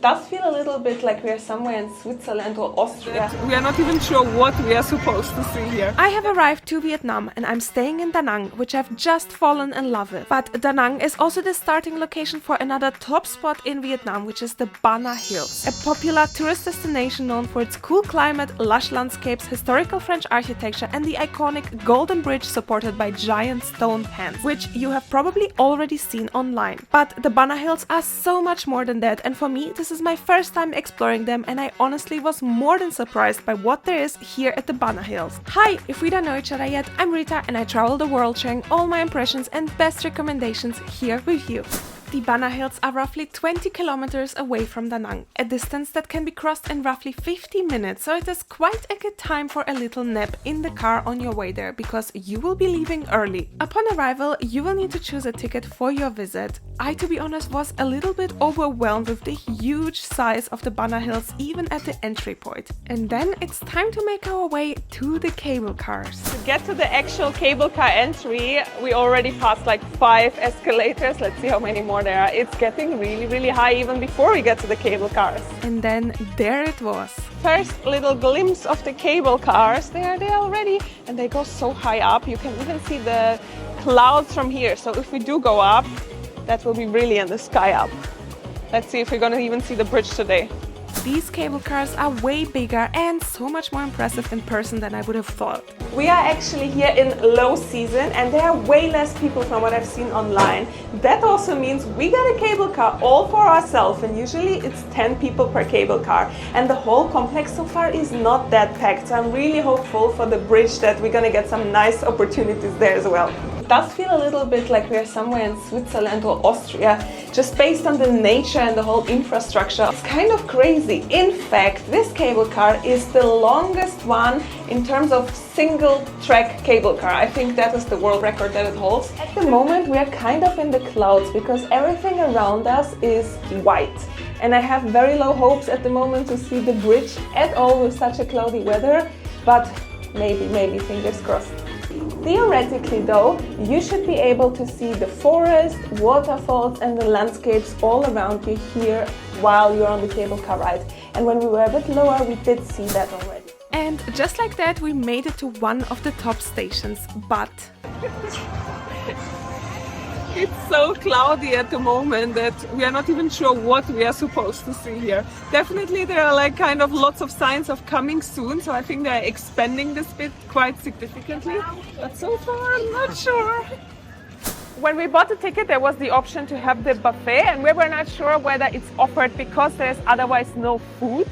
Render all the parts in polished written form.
does feel a little bit like we are somewhere in Switzerland or Austria. We are not even sure what we are supposed to see here. I have arrived to Vietnam and I'm staying in Da Nang, which I've just fallen in love with. But Da Nang is also the starting location for another top spot in Vietnam, which is the Ba Na Hills, a popular tourist destination known for its cool climate, lush landscapes, historical French architecture and the iconic golden bridge supported by giant stone pans, which you have probably already seen online. But the Ba Na Hills are so much more than that, and for me this is my first time exploring them and I honestly was more than surprised by what there is here at the Ba Na Hills. Hi, if we don't know each other yet, I'm Rita and I travel the world sharing all my impressions and best recommendations here with you. The Ba Na Hills are roughly 20 kilometers away from Da Nang, a distance that can be crossed in roughly 50 minutes, so it is quite a good time for a little nap in the car on your way there, because you will be leaving early. Upon arrival, you will need to choose a ticket for your visit. I, to be honest, was a little bit overwhelmed with the huge size of the Ba Na Hills even at the entry point. And then it's time to make our way to the cable cars. To get to the actual cable car entry, we already passed like 5 escalators. Let's see how many more there are. It's getting really high even before we get to the cable cars. And then there it was. First little glimpse of the cable cars. They are there already and they go so high up. You can even see the clouds from here. So if we do go up, that will be really in the sky up. Let's see if we're gonna even see the bridge today. These cable cars are way bigger and so much more impressive in person than I would have thought. We are actually here in low season and there are way less people from what I've seen online. That also means we got a cable car all for ourselves, and usually it's 10 people per cable car. And the whole complex so far is not that packed, so I'm really hopeful for the bridge that we're gonna get some nice opportunities there as well. It does feel a little bit like we are somewhere in Switzerland or Austria, just based on the nature and the whole infrastructure. It's kind of crazy. In fact, this cable car is the longest one in terms of single track cable car. I think that is the world record that it holds. At the moment we are kind of in the clouds because everything around us is white. And I have very low hopes at the moment to see the bridge at all with such a cloudy weather, but maybe, fingers crossed. Theoretically though, you should be able to see the forest, waterfalls and the landscapes all around you here while you're on the cable car ride. And when we were a bit lower, we did see that already. And just like that, we made it to one of the top stations, but... It's so cloudy at the moment that we are not even sure what we are supposed to see here. Definitely there are like kind of lots of signs of coming soon, so I think they're expanding this bit quite significantly. But so far I'm not sure. When we bought the ticket, there was the option to have the buffet, and we were not sure whether it's offered because there's otherwise no food.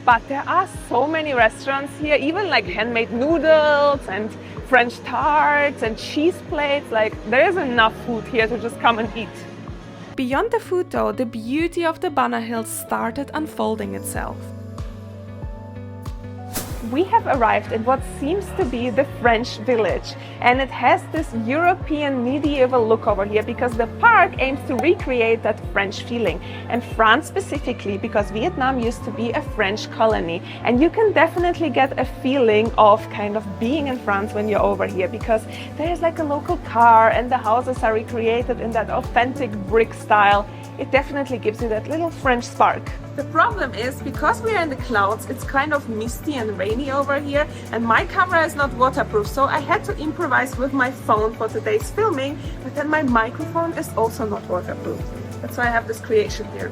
But there are so many restaurants here, even like handmade noodles and French tarts and cheese plates. Like, there is enough food here to just come and eat. Beyond the food though, the beauty of the Ba Na Hills started unfolding itself. We have arrived at what seems to be the French village, and it has this European medieval look over here because the park aims to recreate that French feeling, and France specifically because Vietnam used to be a French colony, and you can definitely get a feeling of kind of being in France when you're over here because there's like a local car and the houses are recreated in that authentic brick style. It definitely gives you that little French spark. The problem is, because we are in the clouds, it's kind of misty and rainy over here, and my camera is not waterproof, so I had to improvise with my phone for today's filming, but then my microphone is also not waterproof. That's why I have this creation here.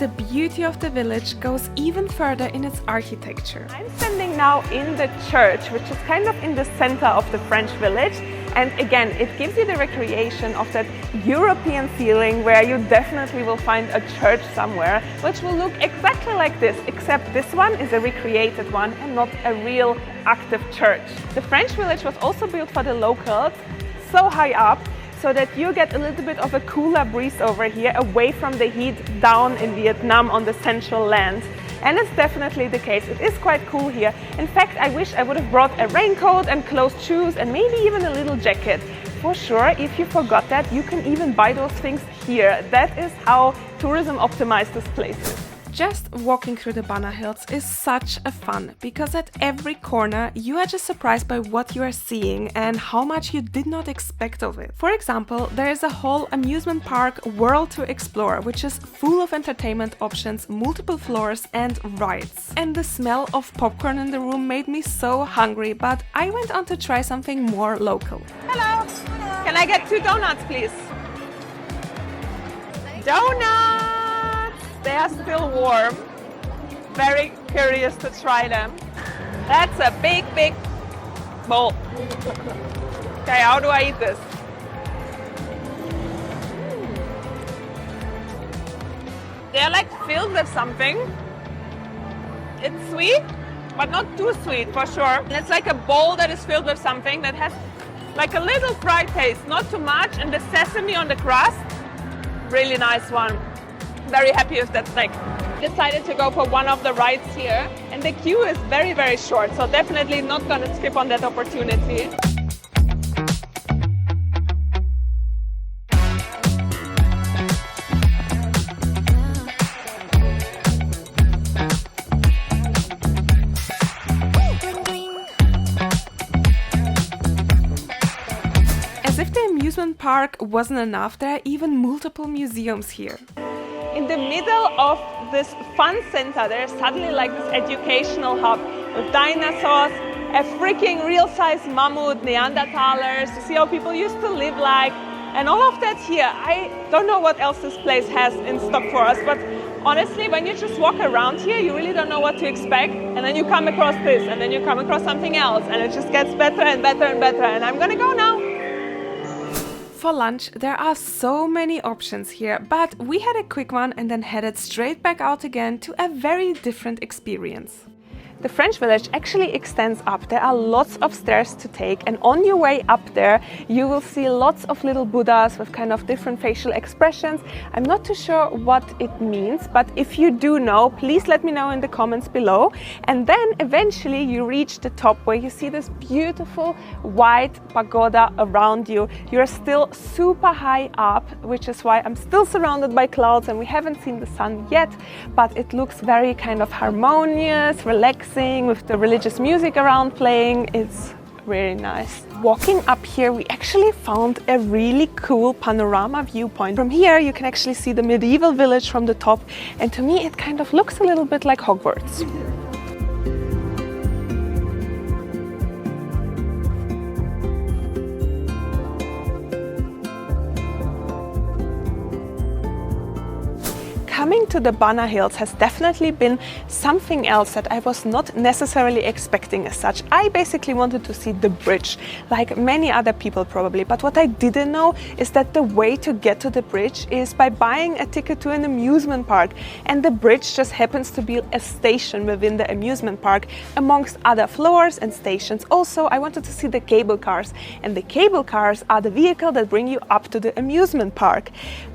The beauty of the village goes even further in its architecture. I'm standing now in the church, which is kind of in the center of the French village. And again, it gives you the recreation of that European feeling where you definitely will find a church somewhere, which will look exactly like this, except this one is a recreated one and not a real active church. The French village was also built for the locals, so high up, so that you get a little bit of a cooler breeze over here, away from the heat down in Vietnam on the central land. And it's definitely the case. It is quite cool here. In fact, I wish I would have brought a raincoat and closed shoes and maybe even a little jacket. For sure, if you forgot that, you can even buy those things here. That is how tourism optimized this place is. Just walking through the Banner Hills is such a fun because at every corner you are just surprised by what you are seeing and how much you did not expect of it. For example, there is a whole amusement park world to explore, which is full of entertainment options, multiple floors and rides. And the smell of popcorn in the room made me so hungry, but I went on to try something more local. Hello. Can I get 2 donuts, please? Donuts! They are still warm. Very curious to try them. That's a big, big bowl. Okay, how do I eat this? They're like filled with something. It's sweet, but not too sweet for sure. And it's like a bowl that is filled with something that has like a little fried taste, not too much, and the sesame on the crust, really nice one. Very happy with that snack. Decided to go for one of the rides here, and the queue is very, very short, so definitely not gonna skip on that opportunity. As if the amusement park wasn't enough, there are even multiple museums here. In the middle of this fun center, there's suddenly like this educational hub with dinosaurs, a freaking real-size mammoth, Neanderthalers, to see how people used to live like, and all of that here. I don't know what else this place has in stock for us, but honestly, when you just walk around here, you really don't know what to expect, and then you come across this, and then you come across something else, and it just gets better and better and better, and I'm gonna go now. For lunch, there are so many options here, but we had a quick one and then headed straight back out again to a very different experience. The French village actually extends up. There are lots of stairs to take, and on your way up there you will see lots of little Buddhas with kind of different facial expressions. I'm not too sure what it means, but if you do know, please let me know in the comments below. And then eventually you reach the top where you see this beautiful white pagoda around you. You're still super high up, which is why I'm still surrounded by clouds and we haven't seen the sun yet, but it looks very kind of harmonious, relaxing, with the religious music around playing. It's really nice. Walking up here, we actually found a really cool panorama viewpoint. From here, you can actually see the medieval village from the top, and to me, it kind of looks a little bit like Hogwarts. Coming to the Banner Hills has definitely been something else that I was not necessarily expecting as such. I basically wanted to see the bridge, like many other people probably, but what I didn't know is that the way to get to the bridge is by buying a ticket to an amusement park, and the bridge just happens to be a station within the amusement park amongst other floors and stations. Also, I wanted to see the cable cars, and the cable cars are the vehicle that bring you up to the amusement park.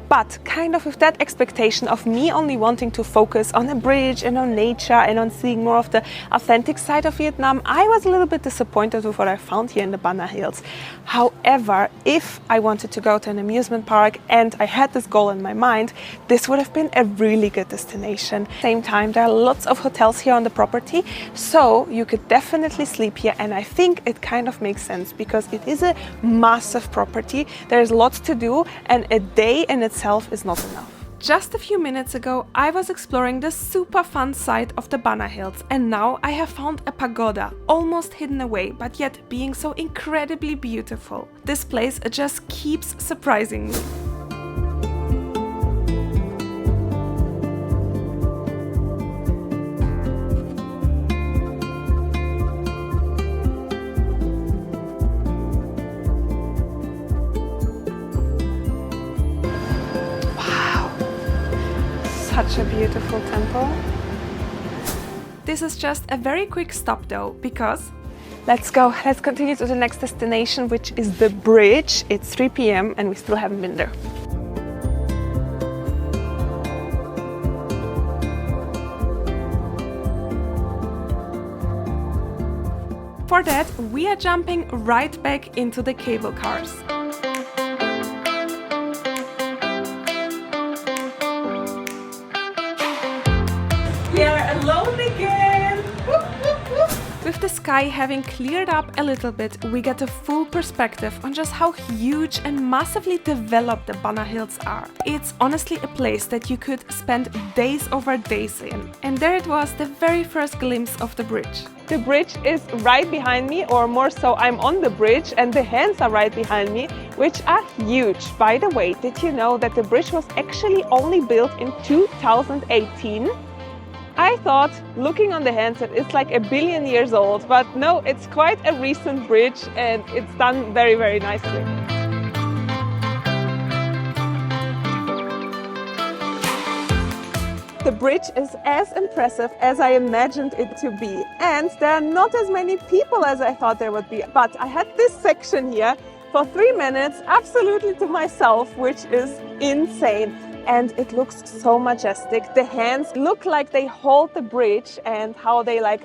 But kind of with that expectation of me only wanting to focus on a bridge and on nature and on seeing more of the authentic side of Vietnam, I was a little bit disappointed with what I found here in the Banner Hills. However, if I wanted to go to an amusement park and I had this goal in my mind, this would have been a really good destination. At the same time, there are lots of hotels here on the property, so you could definitely sleep here, and I think it kind of makes sense because it is a massive property. There's lots to do, and a day in itself is not enough. Just a few minutes ago, I was exploring the super fun side of the Banner Hills, and now I have found a pagoda, almost hidden away, but yet being so incredibly beautiful. This place just keeps surprising me. Such a beautiful temple. This is just a very quick stop though, because let's continue to the next destination, which is the bridge. It's 3 p.m. and we still haven't been there. For that, we are jumping right back into the cable cars. the sky having cleared up a little bit, we get a full perspective on just how huge and massively developed the Banna Hills are. It's honestly a place that you could spend days over days in. And there it was, the very first glimpse of the bridge. The bridge is right behind me, or more so, I'm on the bridge and the hands are right behind me, which are huge. By the way, did you know that the bridge was actually only built in 2018? I thought, looking on the hands, that it's like 1 billion years old, but no, it's quite a recent bridge and it's done very, very nicely. The bridge is as impressive as I imagined it to be, and there are not as many people as I thought there would be. But I had this section here for 3 minutes absolutely to myself, which is insane. And it looks so majestic. The hands look like they hold the bridge and how they like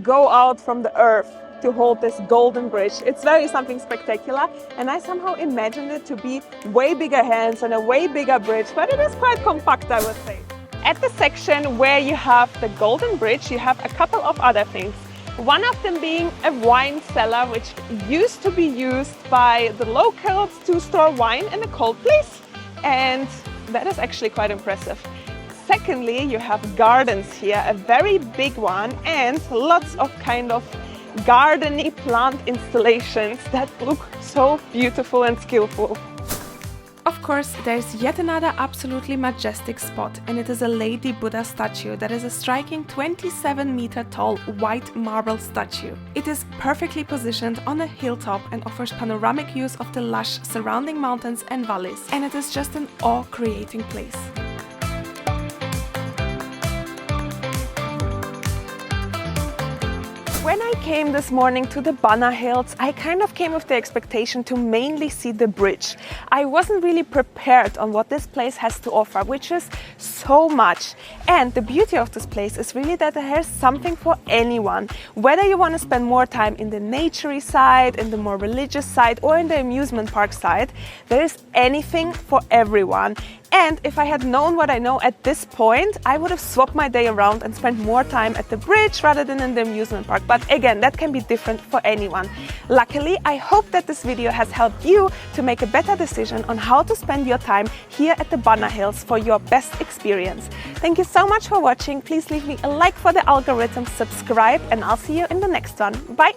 go out from the earth to hold this golden bridge. It's very something spectacular, and I somehow imagined it to be way bigger hands and a way bigger bridge, but it is quite compact, I would say. At the section where you have the golden bridge, you have a couple of other things. One of them being a wine cellar, which used to be used by the locals to store wine in a cold place, and that is actually quite impressive. Secondly, you have gardens here, a very big one, and lots of kind of gardeny plant installations that look so beautiful and skillful. Of course, there's yet another absolutely majestic spot, and it is a Lady Buddha statue that is a striking 27-meter tall white marble statue. It is perfectly positioned on a hilltop and offers panoramic views of the lush surrounding mountains and valleys, and it is just an awe-creating place. When I came this morning to the Banna Hills, I kind of came with the expectation to mainly see the bridge. I wasn't really prepared on what this place has to offer, which is so much. And the beauty of this place is really that there is something for anyone. Whether you want to spend more time in the naturey side, in the more religious side, or in the amusement park side, there is anything for everyone. And if I had known what I know at this point, I would have swapped my day around and spent more time at the bridge rather than in the amusement park. But again, that can be different for anyone. Luckily, I hope that this video has helped you to make a better decision on how to spend your time here at the Banna Hills for your best experience. Thank you so much for watching. Please leave me a like for the algorithm, subscribe, and I'll see you in the next one. Bye!